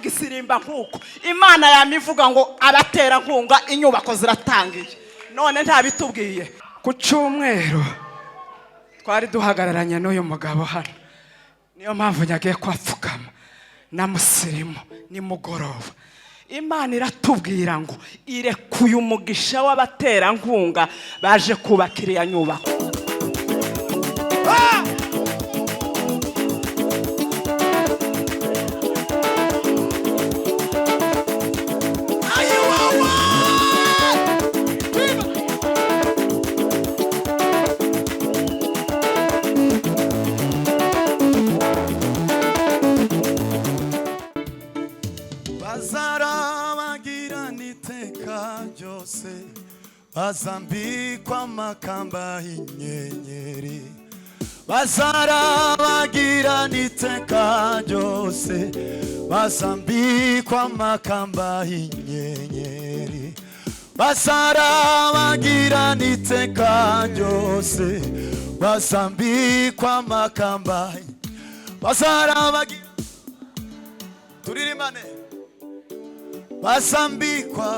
ivuga isirimba nkuko Imana yamivuga ngo abatera nkunga inyubako ziratangiye none nta bitubwiye ku cyumweru twari duhagararanye n'uyu mugabo hano niyo mpamvu nyagiye kwapfukama na musirimu ni mugoroba Imana iratubwira ngo irekuye umugisha w'abatera nkunga baje kubakira ya nyubako bazambikwa amakamba y'inyenyeri bazarabagira n'iteka ryose bazambikwa amakamba y'inyenyeri bazarabagira n'iteka ryose bazambikwa amakamba bazarabagira turirimane bazambikwa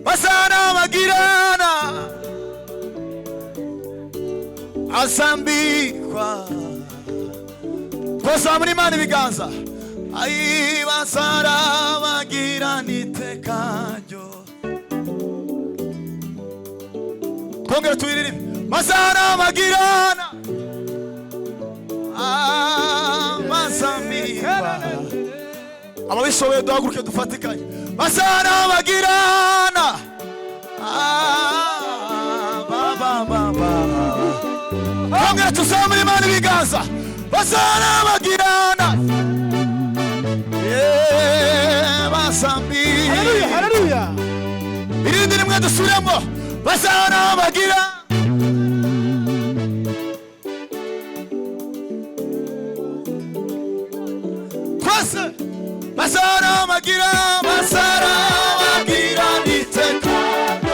bazarabagirana azambikwa twasaba muri Imana ibiganza ayi bazarabagirana iteka ryo twongere tubiririmbe bazarabagirana bazambikwa ababishoboye duhaguruke dufatikanye bazarabagirana twongere tusaba muri Imana ibiganza bazarabagirana bazambikwa haleluya irindi rimwe dusubiremo bazarabagirana twese bazarabagirana n'iteka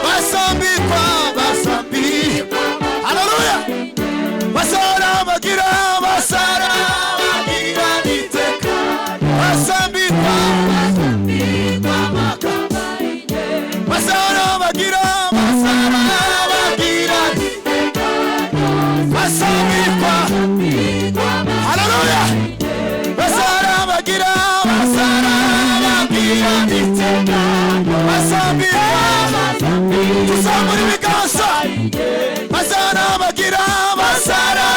bazambikwa haleluya bazarabagirana n'iteka bazambikwa bazarabagirana bazambikwa haleluya bazarabagirana n'iteka bazambikwa tuzamura ibiganza bazarabagirana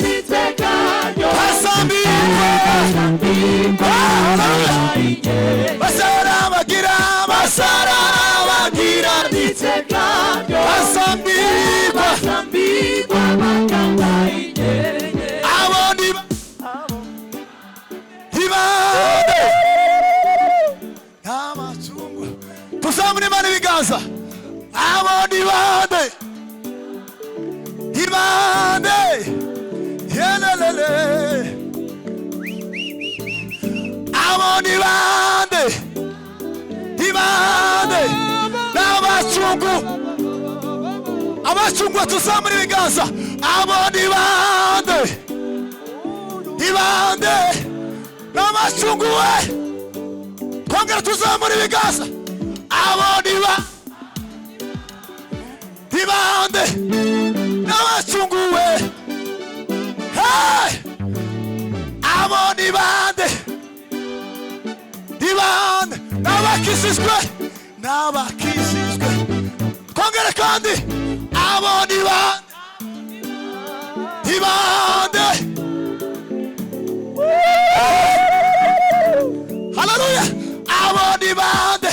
n'iteka bazambikwa bazarabagirana n'iteka bazambikwa abandi tuzamura Imana ibiganza abandi bande yelelele abandi bande n'abacungu tuzamura ibiganza abandi bande n'abacungu we twongere tuzamura ibiganza abandi bande n'abacunguwe abandi bande n'abakijijwe twongere kandi abandi bande haleluya abandi bande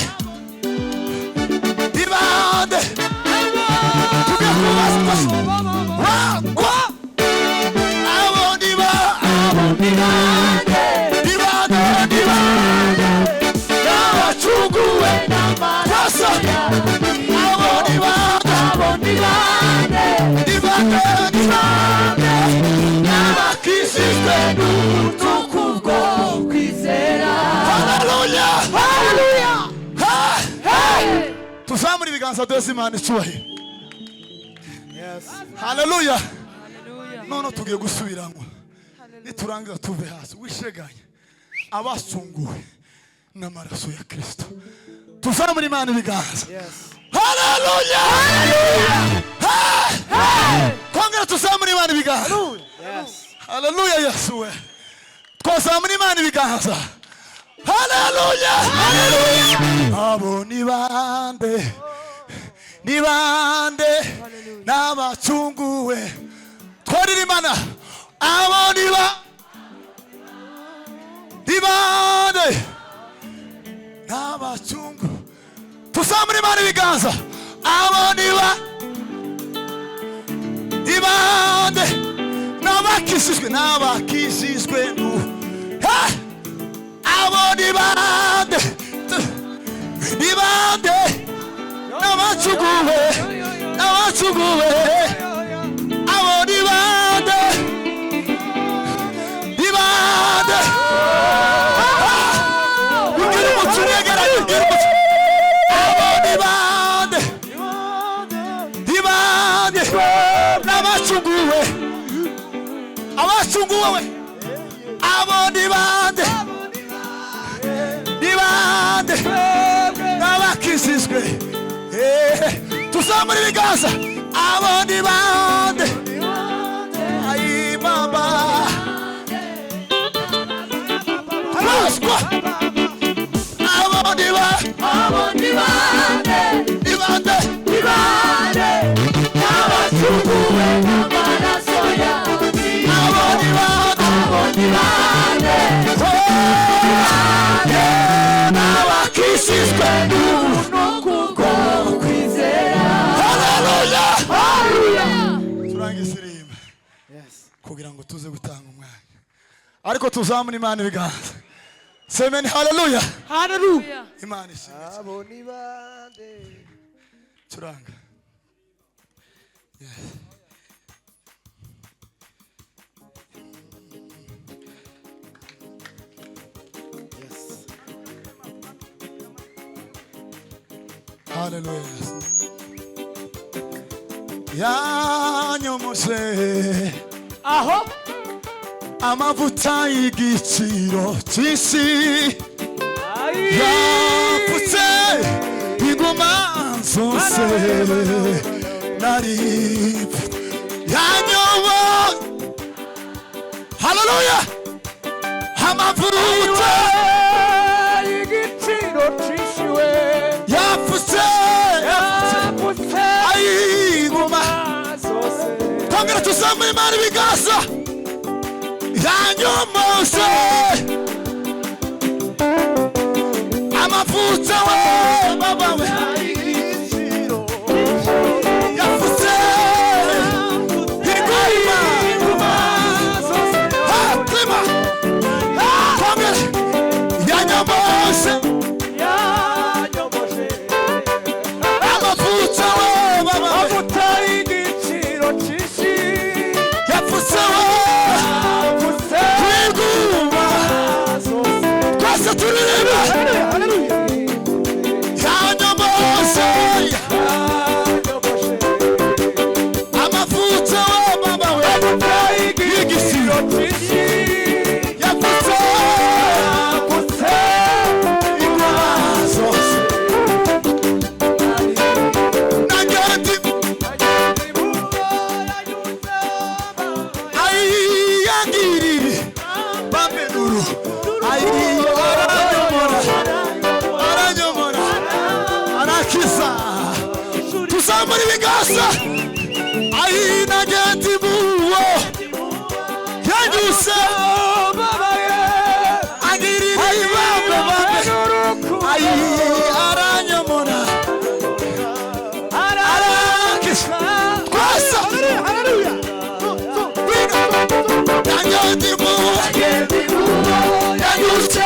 tuzamura ibiganza byose Imana icyubahiro haleluya none tugiye gusubiramo niturangiza tuve hasi wisheganye abastunguwe n'amaraso ya Kristo tuzamura Imana ibiganza. Haleluya kongera tuzamura Imana ibiganza. Haleluya Yesu we twazamura Imana ibiganza. Haleluya abo ni bande n'abacunguwe twarira Imana abo ni bande n'abacungu tuzamura Imana ibiganza. Abo ni bande n'abakishijwe abo ni bande n'abacunguwe abo ni bande ugira umuco uregeranye ugira umuco abo ni bande n'abacunguwe we abo ni bande n'abakishijwe tuzamura ibiganza. Abo ni bande ayi mama Pasqua abo ni bande n'abacunguwe n'amaraso yawe abo ni bande n'abakishijwe n'ukubwo kwizera. Haleluya turangizirimba kugira ngo tuze gutanga umwanya ariko tuzamura Imana ibiganza. Semeni haleluya Imana ishimwe. Abo ni bande turanga haleluya yanyomose aho amavuta y'igiciro cy'isi yapfutse ingoma zose nari yanyobo. Haleluya amavuta y'igiciro cy'ishiwe yapfutse ingoma zose kongera tuzamura Imana ibiganza. Yanyomose amavuta we baba we yapfutse ingoma zose hatima kongera yanyomose amavuta we baba amavuta y'igiciro cy'isi yapfutse we twese turireba yanyomose amavuta we baba we y'igiciro cy'isi yapfutse ingoma zose nagati ayiyagirire bamenuru aranyomora arakiza tuzamura ibiganza. Ayinagati buwo yanyuse agirira ibambe ayi aranyomora arakiza twasa yanyagati buwo yanyuse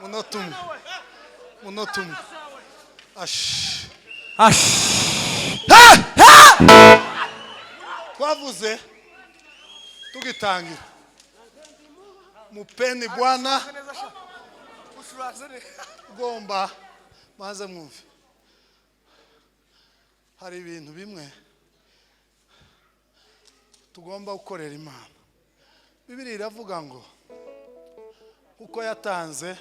munota umwe munota umwe ashi twavuze tugitangira mupeni Bwana ugomba maze mwumve hari ibintu bimwe tugomba gukorera Imana. Bibiliya iravuga ngo kuko yatanze,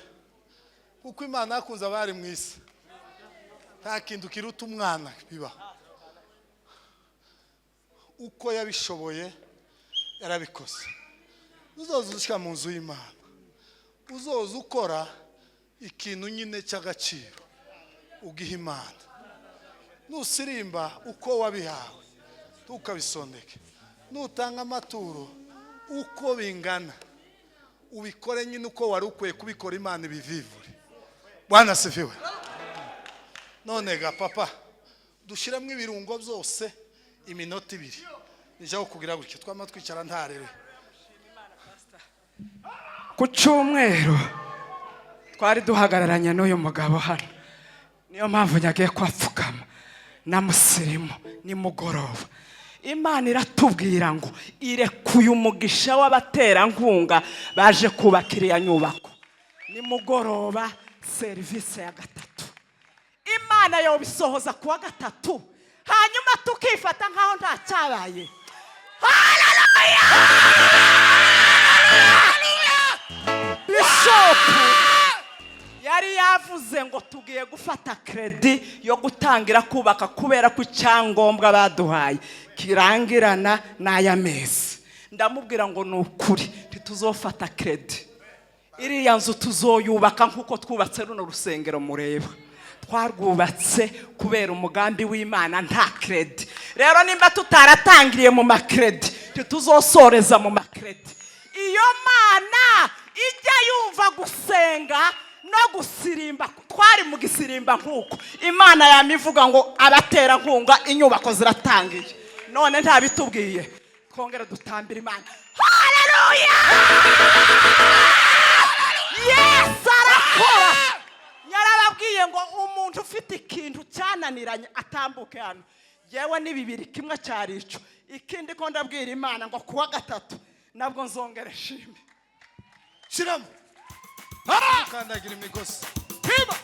kuko Imana yakunze abari mu isi, nta kintu kiruta umwana biba. Uko yabishoboye yarabikoze. Uzoza ushika mu nzu y'Imana, uzoza ukora ikintu nyine cy'agaciro ugiha Imana. Nusirimba uko wabihawe tukabisondeke, nutanga amaturo uko bingana ubikore nyine uko wari ukwiye kubikora, Imana ibivivure. Bwana sifiwe. None ga papa dushiramo ibirungo byose iminota 2 nijaho kugira gutyo twama twicara ntarere. Ku cyumweru twari duhagararanye n'uyu mugabo hano, niyo mpamvu nyagiye kwapfukama na musirimu ni mugoroba. Imana iratubwira ngo irekuye umugisha w'abaterankunga baje kubakira iya nyubako. Ni mugoroba serivisi ya 3. Imana yo bisohoza kuwa 3, hanyuma tukifata nkaho nta cyabaye. Haleluya! Bishop yari yavuze ngo tugiye gufata kredi yo gutangira kubaka kubera ko icyangombwa baduhaye kirangirana n'aya mezi. Ndamubwira ngo nukuri ntituzofata kredi, iriya nzu tuzoyubaka nkuko twubatse runo rusengero mureba. Twarwubatse kubera umugambi w'Imana, nta kredi. Rero nimba tutaratangiriye mu makredi ntituzosoreza mu makredi. Iyo Mana ijya yumva gusenga no gusirimba, twari mu gisirimba nkuko Imana yamivuga ngo abaterankunga inyubako ziratangiye. None nta bitubwiye twongera dutambira Imana. Haleluya! Yes, arakora. Yarababwiye ngo umuntu ufite ikintu cyananiranye atambuke hano. Yewe ni 2 kimwe cyarico, ikindi ko ndabwira Imana ngo kuwa 3 nabwo nzongera shime. Shiramo kandagira imigozi Hiba.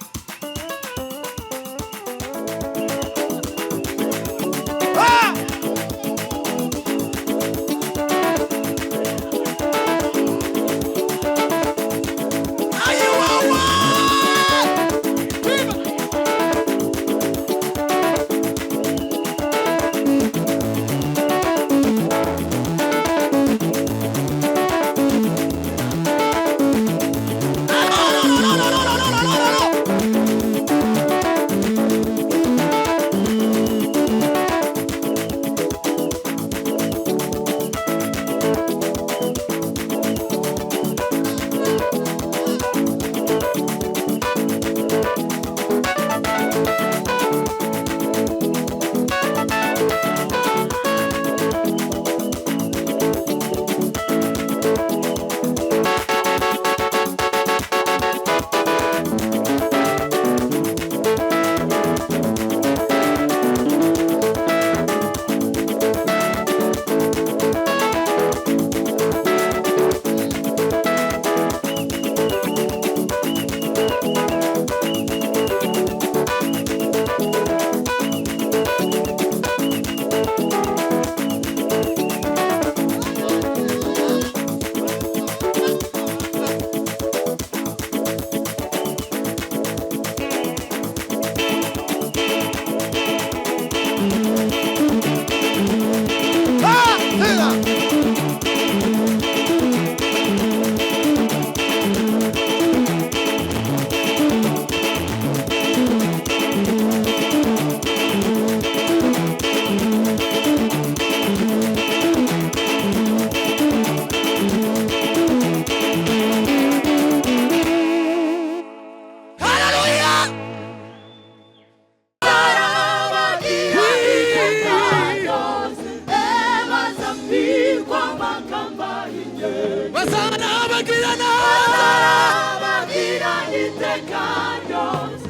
iteka ryose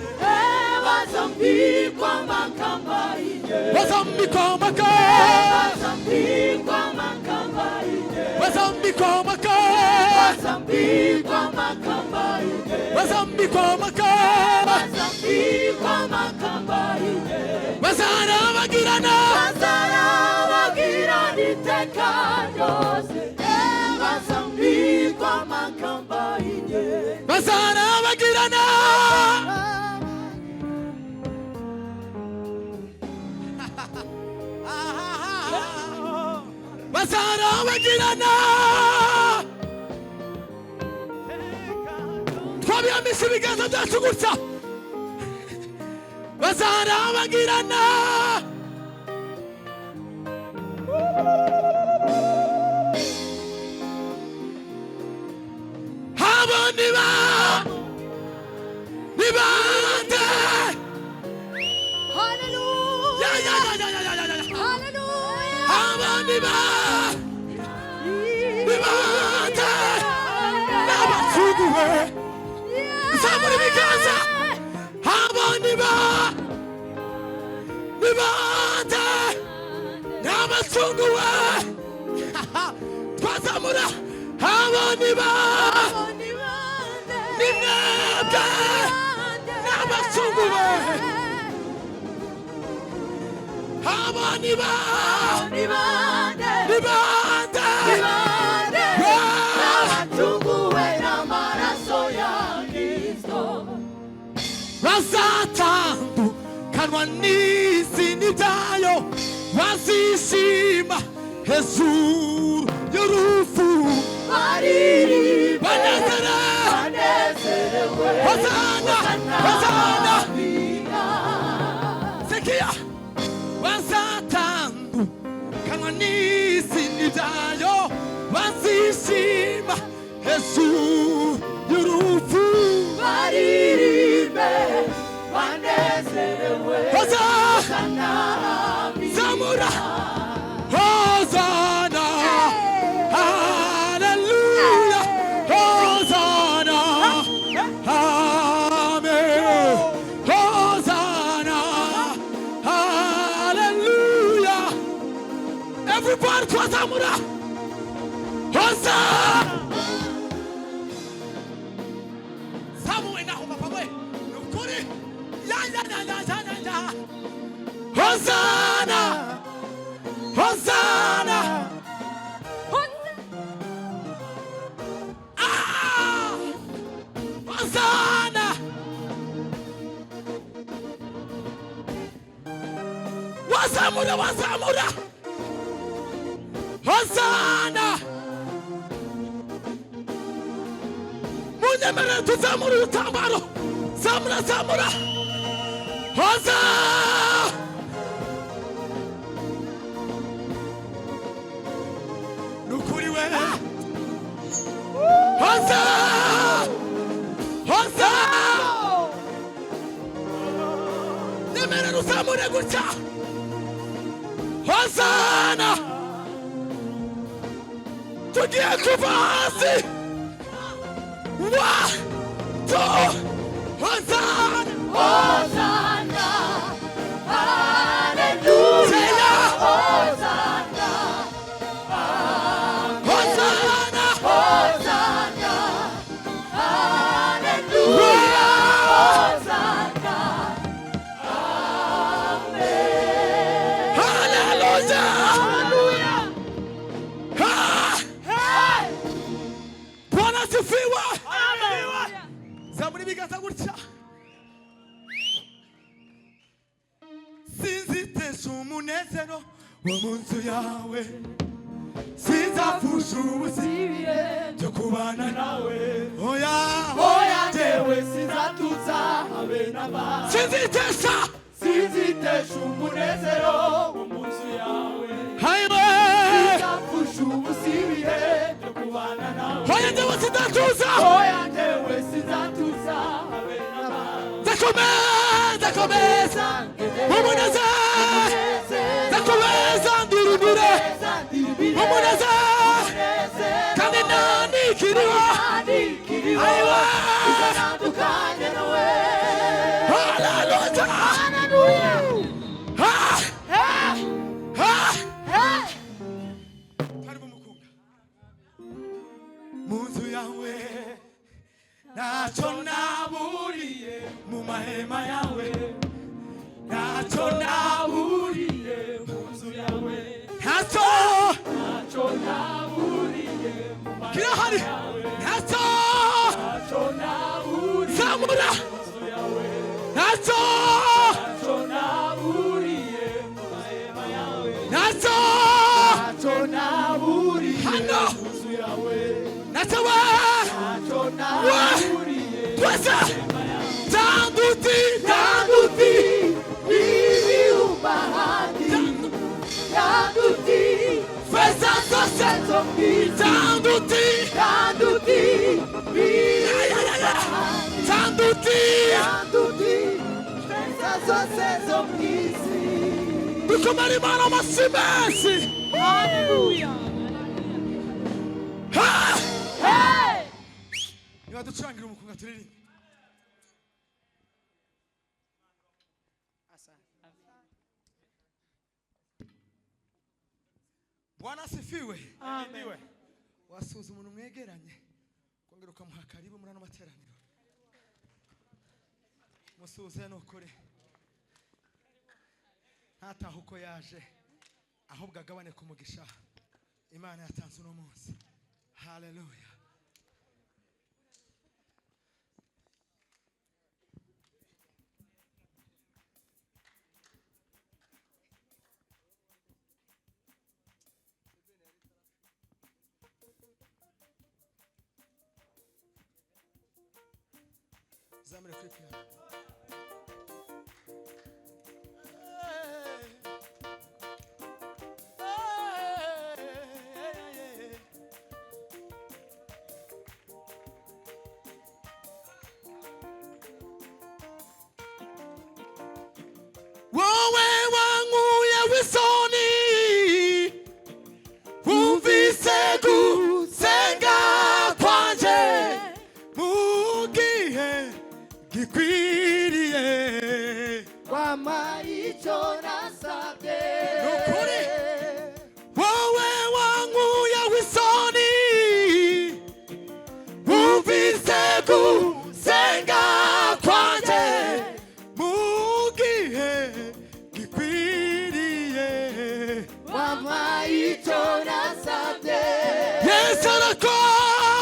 bazambikwa amakamba y'inyenyeri bazambikwa amakamba y'inyenyeri bazambikwa amakamba y'inyenyeri bazambikwa amakamba y'inyenyeri bazarabagirana iteka ryose bazambikwa amakamba y'inyenyeri bazarabagirana bazarabagirana twabiyambise ibiganza byacu gutya bazarabagirana abo ni bande Hallelujah. Hallelujah. abo ni bande n'abacunguwe zamura ibiganza abo ni bande n'abacunguwe twazamura abo ni mwebwe n'abacunguwe abo ni bande n'abacunguwe n'amaraso ya Kristo bazatandukanwa n'isi n'ibyayo bazishima hejuru y'urupfu banezerewe hosana sekiya bazatandukanwa n'isi n'ibyayo bazishima hejuru y'urupfu banezerewe hosana zamura hosana hallelujah hosana amen hosana hallelujah everybody twazamura hosana samuwe naho papa we nukuri ya hosana hosana hosana wazamura hosana munyemerere tuzamura urutambaro zamura hosana nukuri we hosana nyemerere uzamure gutya hosana tugiye kuva hasi 1 2 hosana Hosanna, hallelujah, Hosanna, hosana Hosanna, hallelujah, Hosanna, amen. hallelujah Hey! Bwana sifiwa zamuri bigaza gutya sinzitesha umunezero wo mu nzu yawe sinzapfusha ubuzibire byo kubana nawe Oya jewe sinzatuza habe n'abandi sinzitesha umunezero wo mu nzu yawe haywe sinzapfusha ubusibire byo kubana nawe oya njyewe sinzatuza Oya jewe sinzatuza habe n'abandi ndakomeza umunezero ndakomeza ndiribire umunezero kandi nanikiriho Ayiwa, izanadukanye no mahema yawe ntacyo naburiye mu nzu yawe ntacyo ntacyo naburiye mu mahema kirahari yawe ntacyo ntacyo naburiye zamura mu nzu yawe ntacyo ntacyo naburiye mu mahema yawe ntacyo ntacyo naburiye hano mu nzu yawe ntacyo we ntacyo naburiye twese tanduti Tanduti ibihumahandi Tanduti feza zose zo mwiza tanduti Tanduti ibihumahandi tanduti Tanduti feza zose zo mwiza dukomere Imana amashyi menshi Haleluya Ha! Hey niba ducurangira umukunga turirimba Bwana asifiwe. Amen Wasuza umuntu mwegeranye kongera ukamuha karibu muri ano materaniro musuze nukuri ntataha uko yaje ahubwo agabane ku mugisha Imana yatanze uno munsi. Haleluya. Zamure kuri piano. Wowe wankuye w'isoni wumvise gusenga kwanje mu gihe gikwiriye Wampaye icyo nasabye Nukuri. wowe wankuye w'isoni wumvise gusenga kwanje mu gihe gikwiriye Wampaye icyo nasabye Yesu arakora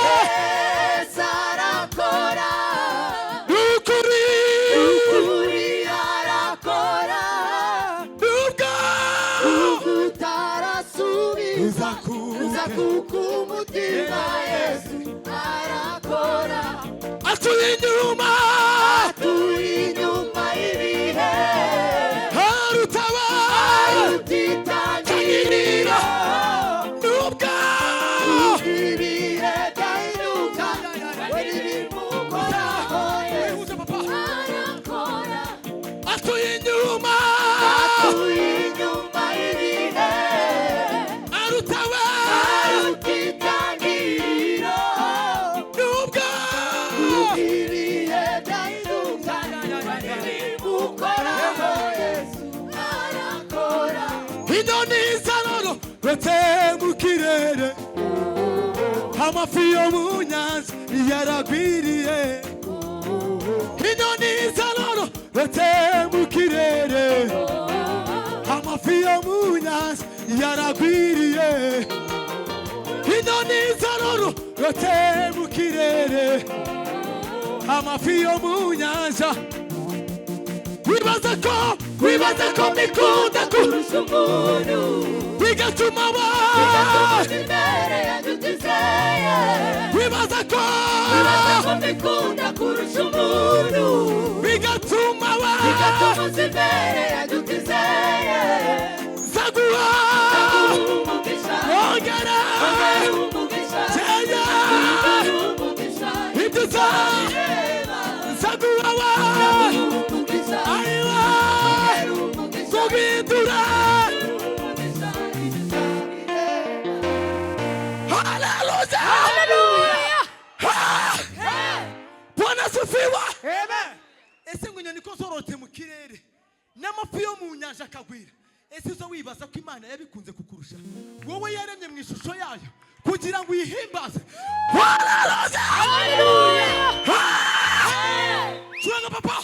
Yesu arakora nukuri Ukuri arakora nubwo utarasubiza uza kuko umutima Yesu arakora atuye inyuma turi inyuma y'ibihe harutaba utitangirira nubwo ibihe byahinduka we ntibimukoraho Yesu arakora atuye inyuma turi inyuma y'ibihe harutaba utitangirira nubwo ibihe byahinduka ukoraho Yesu arakora inyoni zarororotse mu kirere amafi yo mu nyanja yaragwiriye inyoni zarororotse mu kirere amafi yo mu nyanja yaragwiriye inyoni zarororotse mu kirere amafi yo mu nyanja wibaza ko mbikunda kurusha umuntu bigatuma imbere ya dutizeye wibaza ko mbikunda kurusha umuntu bigatuma uza imbere ya dutizeye zaguha umugisha ongera umugisha tenya umugisha ibyo zaguha umugisha ariwa umugisha guhindura haleluya Bwana asifiwe. Ese ngo inyoni ko zororotse mu kirere n'amafi yo mu nyanja akagwira ese uza wibaza ko Imana yabikunze kukurusha wowe yaremye mu ishusho yayo kugira ngo uyihimbaze. Haleluya. Turanga papa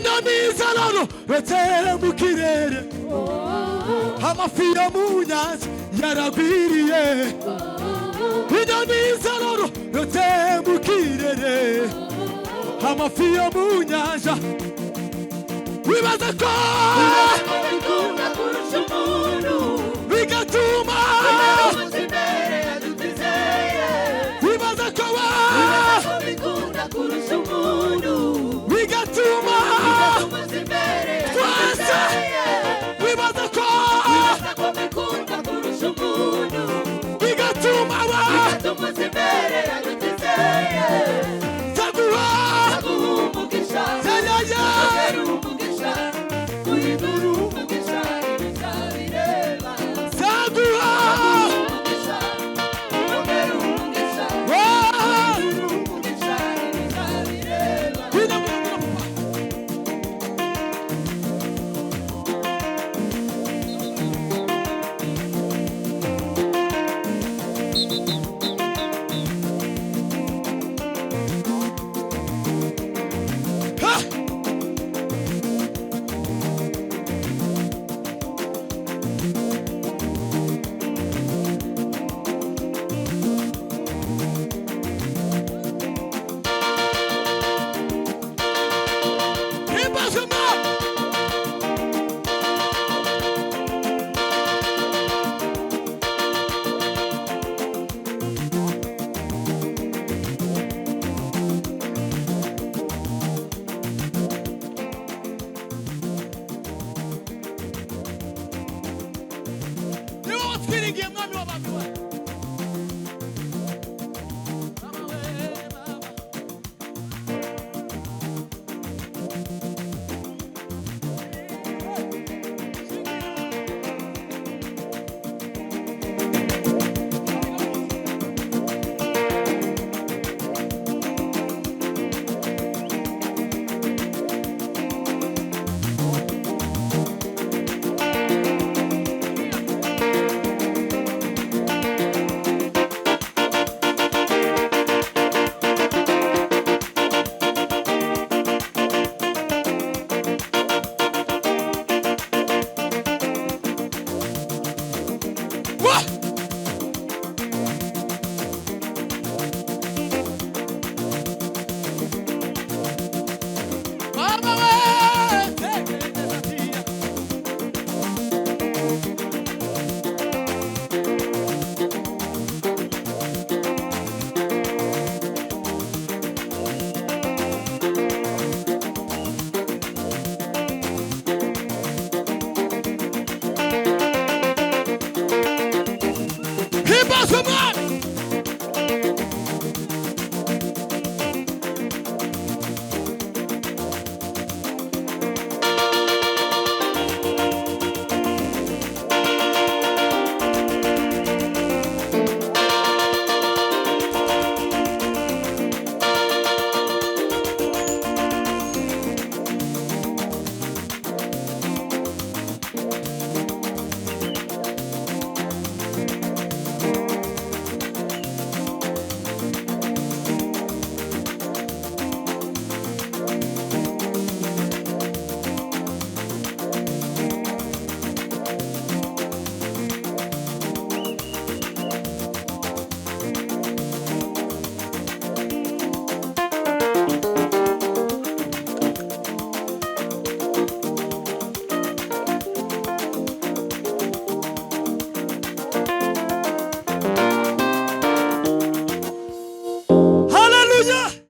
inyoni zarororotse mu kirere amafi yo mu nyanja yaragwiriye inyoni zarororotse mu kirere amafi yo mu nyanja wibaza ko bikunda kurusha umuntu bigatuma